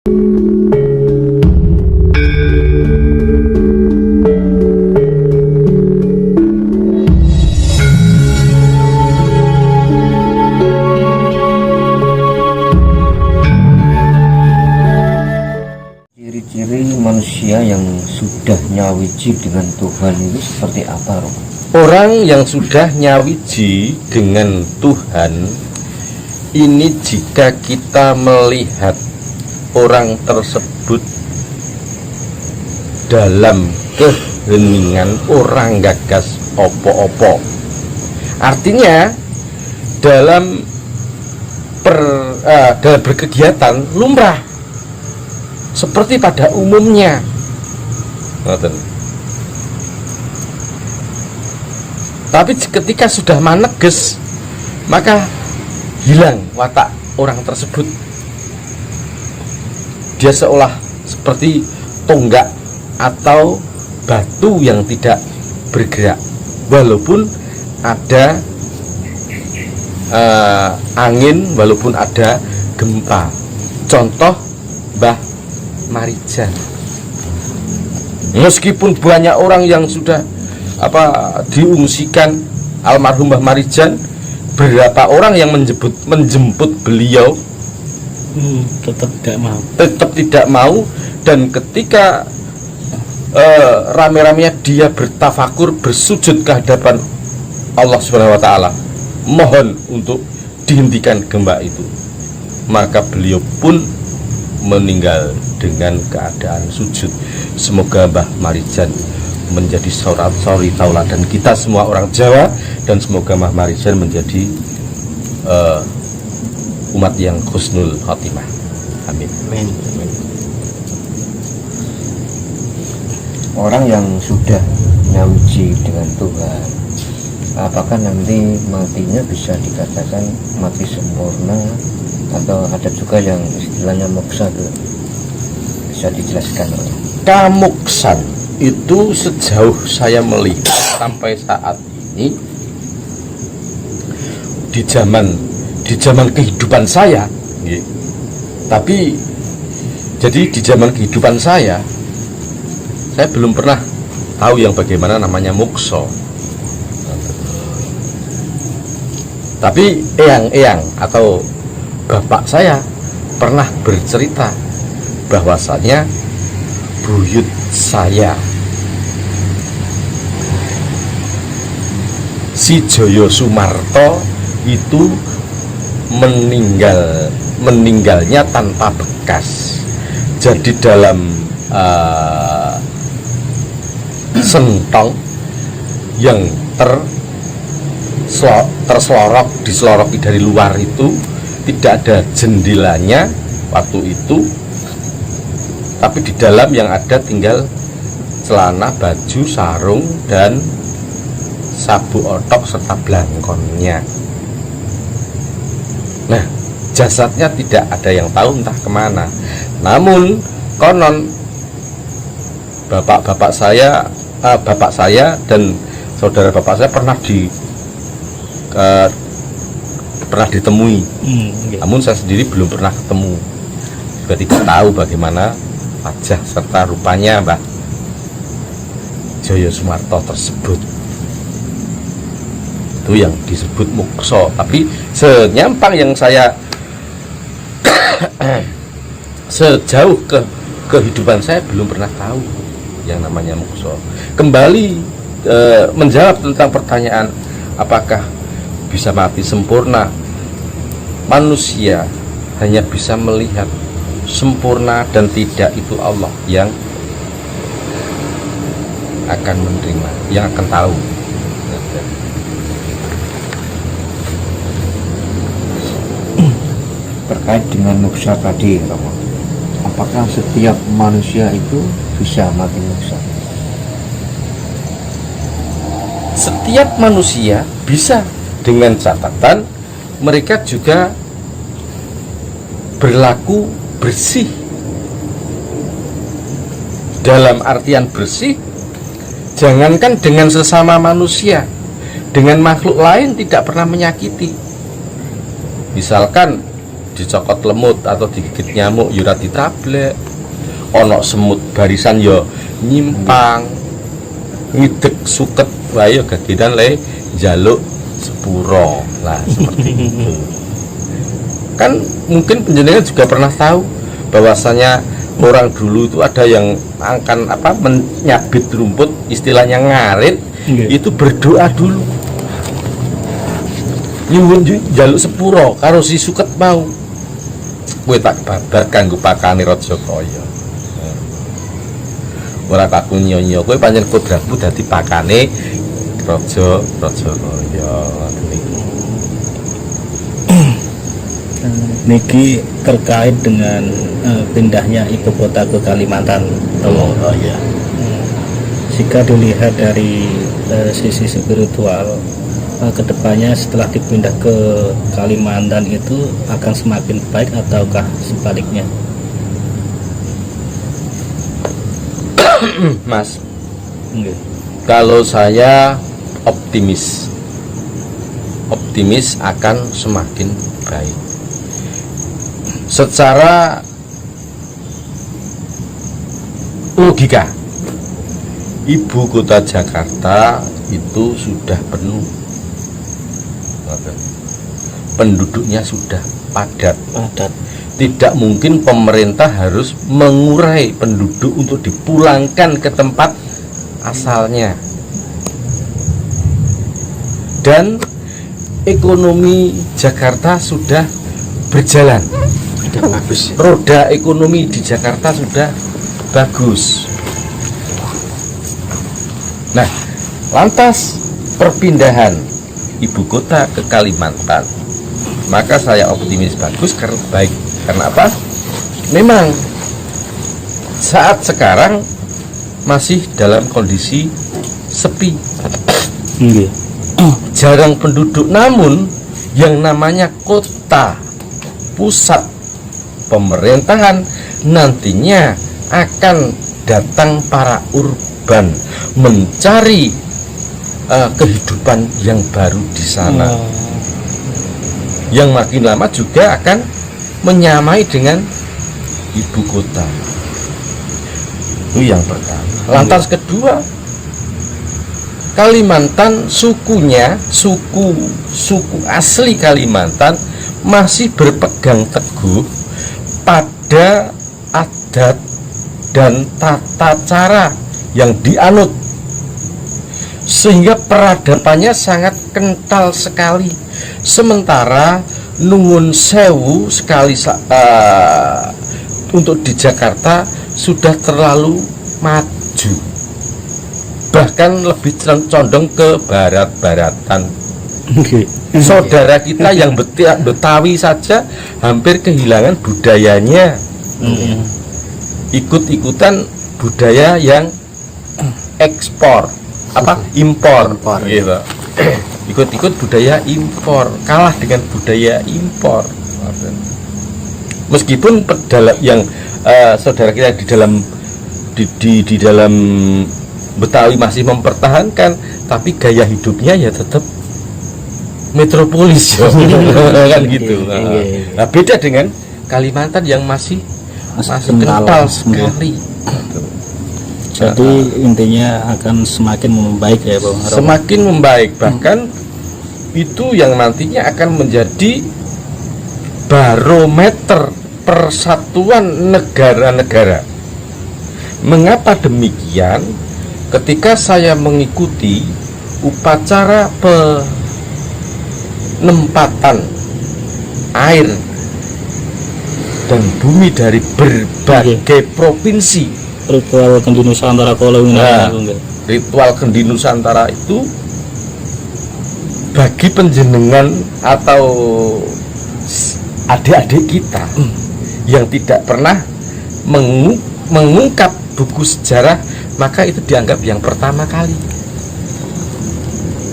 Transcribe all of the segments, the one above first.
Ciri-ciri manusia yang sudah nyawiji dengan Tuhan itu seperti apa, Romo? Orang yang sudah nyawiji dengan Tuhan ini, jika kita melihat orang tersebut dalam keheningan, orang gagas opo-opo, artinya dalam berkegiatan lumrah seperti pada umumnya. Tapi ketika sudah maneges, maka hilang watak orang tersebut. Dia seolah seperti tonggak atau batu yang tidak bergerak, walaupun ada angin, walaupun ada gempa. Contoh Mbah Marijan. Meskipun banyak orang yang sudah diungsikan almarhum Mbah Marijan, berapa orang yang menjemput beliau tetap tidak mau. Dan ketika rame-ramenya dia bertafakur, bersujud ke hadapan Allah Subhanahu wa taala, mohon untuk dihentikan gempa itu, maka beliau pun meninggal dengan keadaan sujud. Semoga Mbah Marijan menjadi suri tauladan kita semua orang Jawa, dan semoga Mbah Marijan menjadi umat yang husnul khotimah. Amin. Amin. Orang yang sudah nyawiji dengan Tuhan, apakah nanti matinya bisa dikatakan mati sempurna, atau ada juga yang istilahnya moksa itu? Bisa dijelaskan? Kamuksan itu sejauh saya melihat sampai saat ini, di zaman kehidupan saya, tapi jadi di zaman kehidupan saya belum pernah tahu yang bagaimana namanya mukso. Tapi eyang-eyang atau bapak saya pernah bercerita bahwasanya buyut saya, si Joyo Sumarto, itu meninggalnya tanpa bekas. Jadi dalam sentong yang diseloroki dari luar itu tidak ada jendelanya waktu itu, tapi di dalam yang ada tinggal celana, baju, sarung, dan sabuk otok serta blangkonnya. Nah, jasadnya tidak ada yang tahu entah kemana. Namun konon bapak saya dan saudara bapak saya pernah ditemui. Namun saya sendiri belum pernah ketemu, juga tidak tahu bagaimana wajah serta rupanya Mbah Joyo Sumarto tersebut. Itu yang disebut mukso. Tapi senyampang yang saya sejauh kehidupan saya belum pernah tahu yang namanya mukso. Kembali menjawab tentang pertanyaan apakah bisa mati sempurna, manusia hanya bisa melihat sempurna dan tidak, itu Allah yang akan menerima, yang akan tahu. Terkait dengan muksa tadi, Romo, apakah setiap manusia itu bisa mati muksa? Setiap manusia bisa, dengan catatan mereka juga berlaku bersih. Dalam artian bersih, jangankan dengan sesama manusia, dengan makhluk lain tidak pernah menyakiti. Misalkan dicokot lemut atau digigit nyamuk ya ora ditablek. Ana semut barisan ya nyimpang. Ngidek suket wae ya gagedan le njaluk sepuro. Lah seperti itu. Kan mungkin penjenengan juga pernah tahu bahwasanya orang dulu itu ada yang akan menyabit rumput, istilahnya ngarit, itu berdoa dulu. Nyuwun njaluk sepuro karo si suket mau. Kowe tak babar kanggo pakane Rajakaya. Ora kaku nyonyo, kowe pancen kodratmu dadi pakane Rajakaya. Niki terkait dengan pindahnya ibu kota ke Kalimantan. Oh ya. Jika dilihat dari sisi spiritual, kedepannya setelah dipindah ke Kalimantan itu akan semakin baik ataukah sebaliknya? Mas, Nggih. kalau saya optimis akan semakin baik. Secara logika, ibu kota Jakarta itu sudah penuh, penduduknya sudah padat. Tidak mungkin pemerintah harus mengurai penduduk untuk dipulangkan ke tempat asalnya. Dan ekonomi Jakarta sudah berjalan. Bagus. Roda ekonomi di Jakarta sudah bagus. Nah, lantas perpindahan ibu kota ke Kalimantan, maka saya optimis bagus karena baik. Karena apa? Memang saat sekarang masih dalam kondisi sepi. Jarang penduduk, namun yang namanya kota pusat pemerintahan nantinya akan datang para urban mencari kehidupan yang baru di sana. Yang makin lama juga akan menyamai dengan ibu kota. Itu yang pertama. Lantas kedua, Kalimantan sukunya, suku asli Kalimantan masih berpegang teguh pada adat dan tata cara yang dianut, sehingga peradabannya sangat kental sekali. Sementara Nuwun Sewu sekali untuk di Jakarta sudah terlalu maju, bahkan lebih condong ke barat-baratan. Saudara kita yang Betawi saja hampir kehilangan budayanya, ikut-ikutan budaya yang ekspor, impor. Gitu. Ikut-ikut budaya impor, kalah dengan budaya impor. Meskipun yang saudara kita di dalam Betawi masih mempertahankan, tapi gaya hidupnya ya tetap metropolis kan gitu. Nah, beda dengan Kalimantan yang masih kental sekali. Jadi intinya akan semakin membaik ya, Bang. Semakin membaik, bahkan itu yang nantinya akan menjadi barometer persatuan negara-negara. Mengapa demikian? Ketika saya mengikuti upacara penempatan air dan bumi dari berbagai provinsi, ritual Kendi Nusantara ritual Kendi Nusantara itu bagi penjenengan atau adik-adik kita yang tidak pernah mengungkap buku sejarah, maka itu dianggap yang pertama kali.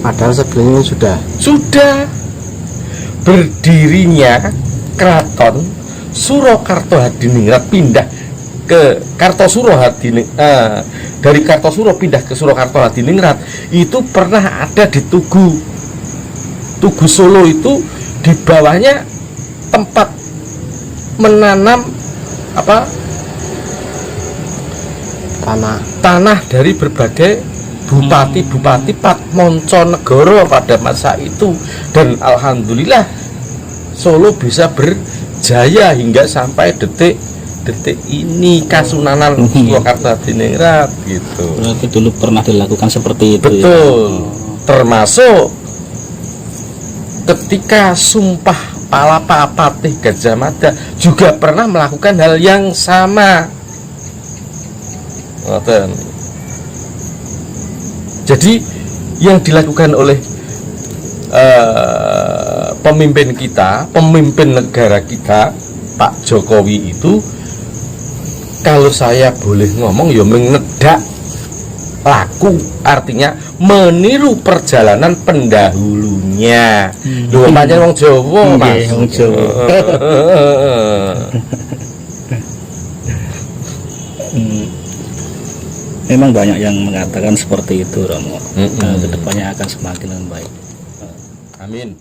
Padahal sebelumnya sudah berdirinya Keraton Surakarta Hadiningrat pindah ke Kartosuro dari Kartosuro pindah ke Surakarta Hadiningrat itu pernah ada di Tugu Solo. Itu di bawahnya tempat menanam apa tanah dari berbagai bupati-bupati Patmonconegoro pada masa itu, dan alhamdulillah Solo bisa berjaya hingga sampai detik ini Kasunanan Surakarta Hadiningrat gitu. Berarti dulu pernah dilakukan seperti itu. Betul. Ya? Termasuk ketika Sumpah Palapa-Patih Gajah Mada juga pernah melakukan hal yang sama. Jadi yang dilakukan oleh pemimpin kita, pemimpin negara kita, Pak Jokowi itu, kalau saya boleh ngomong ya mengedak laku, artinya meniru perjalanan pendahulunya. Lho pancen wong Jawa, Mas. Wong Jawa. Memang banyak yang mengatakan seperti itu, Romo. Kedepannya akan semakin baik. Amin.